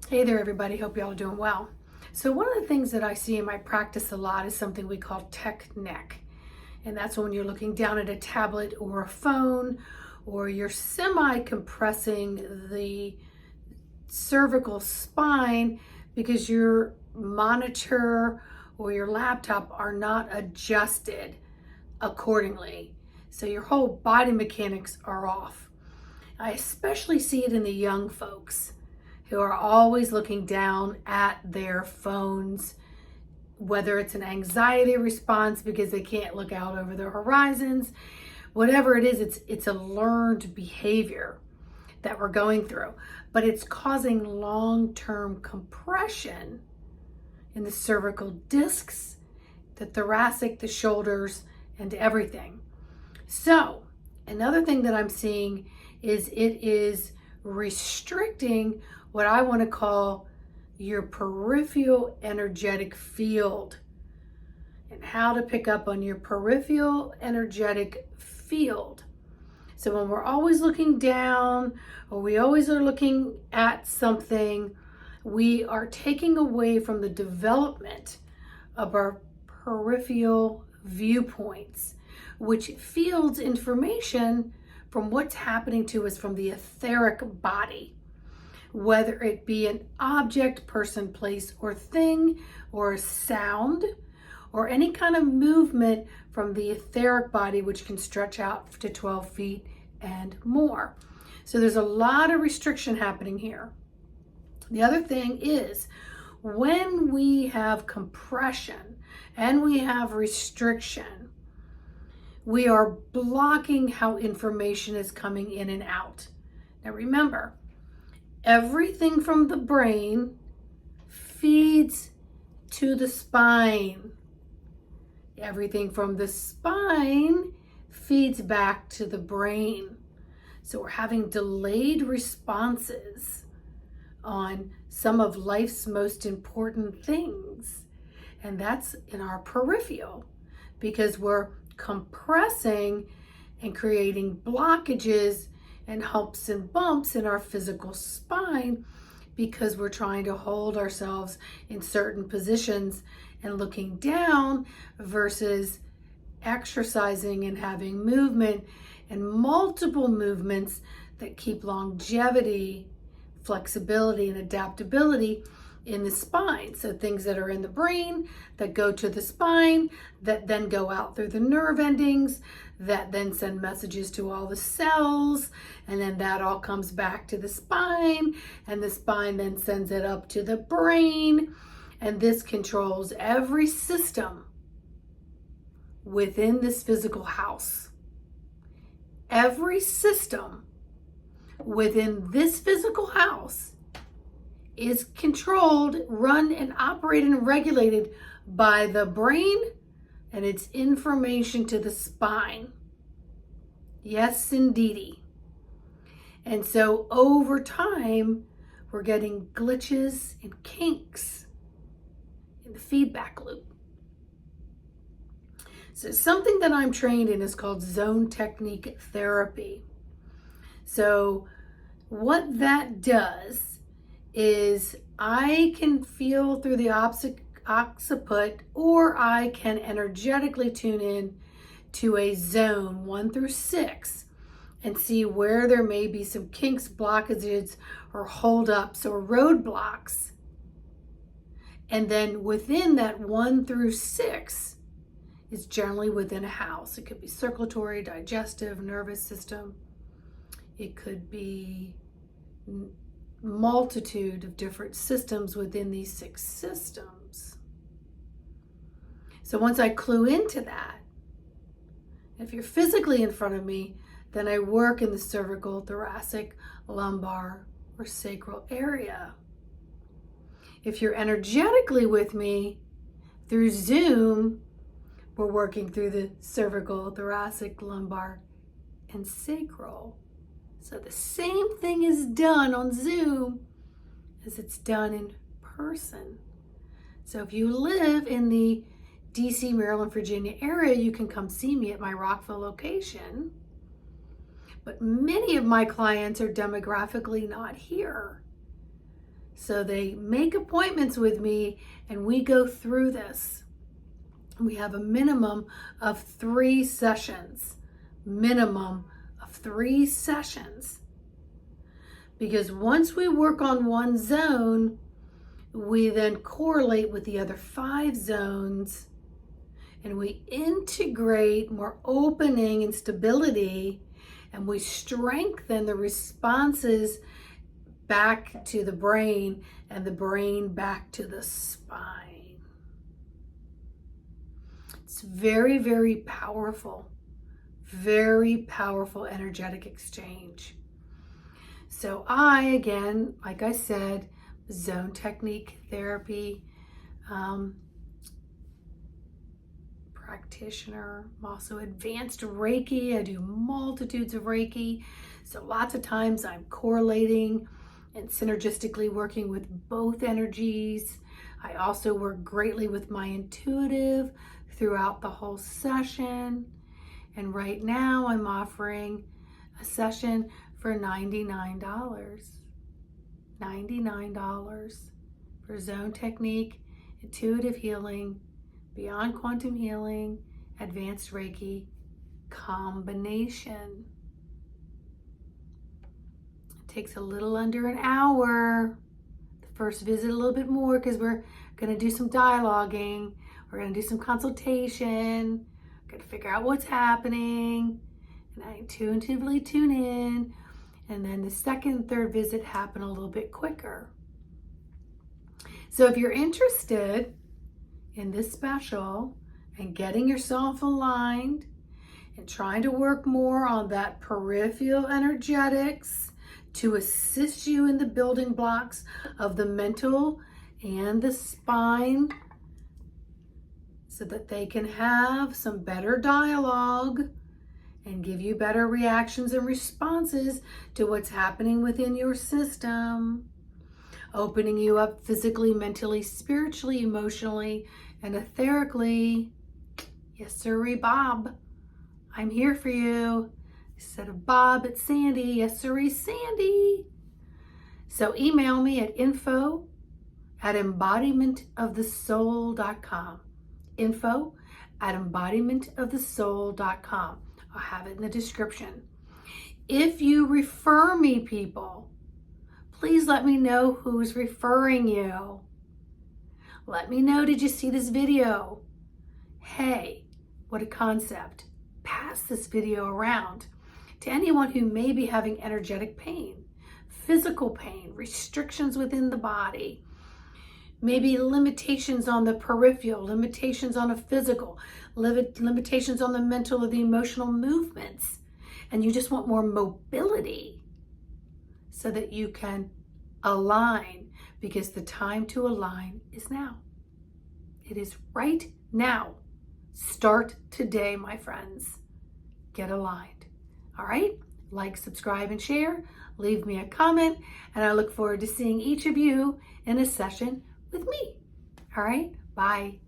Hey there, everybody. Hope y'all are doing well. So, one of the things that I see in my practice a lot is something we call tech neck. And that's when you're looking down at a tablet or a phone, or you're semi compressing the cervical spine because your monitor or your laptop are not adjusted accordingly. So, your whole body mechanics are off. I especially see it in the young folks who are always looking down at their phones, whether it's an anxiety response because they can't look out over their horizons, whatever it is, it's a learned behavior that we're going through, but it's causing long-term compression in the cervical discs, the thoracic, the shoulders, and everything. So another thing that I'm seeing is it is restricting what I want to call your peripheral energetic field, and how to pick up on your peripheral energetic field. So when we're always looking down or we always are looking at something, we are taking away from the development of our peripheral viewpoints, which fields information from what's happening to us from the etheric body, whether it be an object, person, place, or thing, or a sound, or any kind of movement from the etheric body, which can stretch out to 12 feet and more. So there's a lot of restriction happening here. The other thing is, when we have compression and we have restriction, we are blocking how information is coming in and out. Now remember, everything from the brain feeds to the spine. Everything from the spine feeds back to the brain. So we're having delayed responses on some of life's most important things. And that's in our peripheral, because we're compressing and creating blockages and humps and bumps in our physical spine because we're trying to hold ourselves in certain positions and looking down versus exercising and having movement and multiple movements that keep longevity, flexibility, and adaptability in the spine. So things that are in the brain that go to the spine, that then go out through the nerve endings, that then send messages to all the cells, and then that all comes back to the spine, and the spine then sends it up to the brain, and this controls every system within this physical house. Every system within this physical house is controlled, run, and operated and regulated by the brain and its information to the spine. Yes, indeedy. And so over time, we're getting glitches and kinks in the feedback loop. So something that I'm trained in is called zone technique therapy. So what that does is I can feel through the occiput, or I can energetically tune in to a zone 1 through 6 and see where there may be some kinks, blockages, or holdups or roadblocks. And then within that 1 through 6 is generally within a house. It could be circulatory, digestive, nervous system. It could be multitude of different systems within these 6 systems. So once I clue into that, if you're physically in front of me, then I work in the cervical, thoracic, lumbar, or sacral area. If you're energetically with me through Zoom, we're working through the cervical, thoracic, lumbar, and sacral. So the same thing is done on Zoom as it's done in person. So if you live in the DC, Maryland, Virginia area, you can come see me at my Rockville location. But many of my clients are demographically not here. So they make appointments with me and we go through this. We have a minimum of 3 sessions. Minimum of 3 sessions. Because once we work on one zone, we then correlate with the other 5 zones and we integrate more opening and stability, and we strengthen the responses back to the brain and the brain back to the spine. It's very, very powerful energetic exchange. So I, again, like I said, zone technique therapy practitioner. I'm also advanced Reiki. I do multitudes of Reiki. So lots of times I'm correlating and synergistically working with both energies. I also work greatly with my intuitive throughout the whole session. And right now I'm offering a session for $99. $99 for zone technique, intuitive healing, beyond quantum healing, advanced Reiki combination. It takes a little under an hour. The first visit a little bit more because we're going to do some dialoguing. We're going to do some consultation. We're going to figure out what's happening. And I intuitively tune in. And then the second, third visit happen a little bit quicker. So if you're interested in this special and getting yourself aligned and trying to work more on that peripheral energetics to assist you in the building blocks of the mental and the spine so that they can have some better dialogue and give you better reactions and responses to what's happening within your system, opening you up physically, mentally, spiritually, emotionally, and etherically. Yes, sirree, Bob. I'm here for you. Instead of Bob, it's Sandy. Yes, sirree, Sandy. So email me at info@embodimentofthesoul.com. info@embodimentofthesoul.com. I'll have it in the description. If you refer me, people, please let me know who's referring you. Let me know, did you see this video? Hey, what a concept. Pass this video around to anyone who may be having energetic pain, physical pain, restrictions within the body, maybe limitations on the peripheral, limitations on a physical, limitations on the mental or the emotional movements, and you just want more mobility so that you can align, because the time to align is now. It is right now. Start today, my friends. Get aligned. All right? Like, subscribe, and share. Leave me a comment, and I look forward to seeing each of you in a session with me. All right? Bye.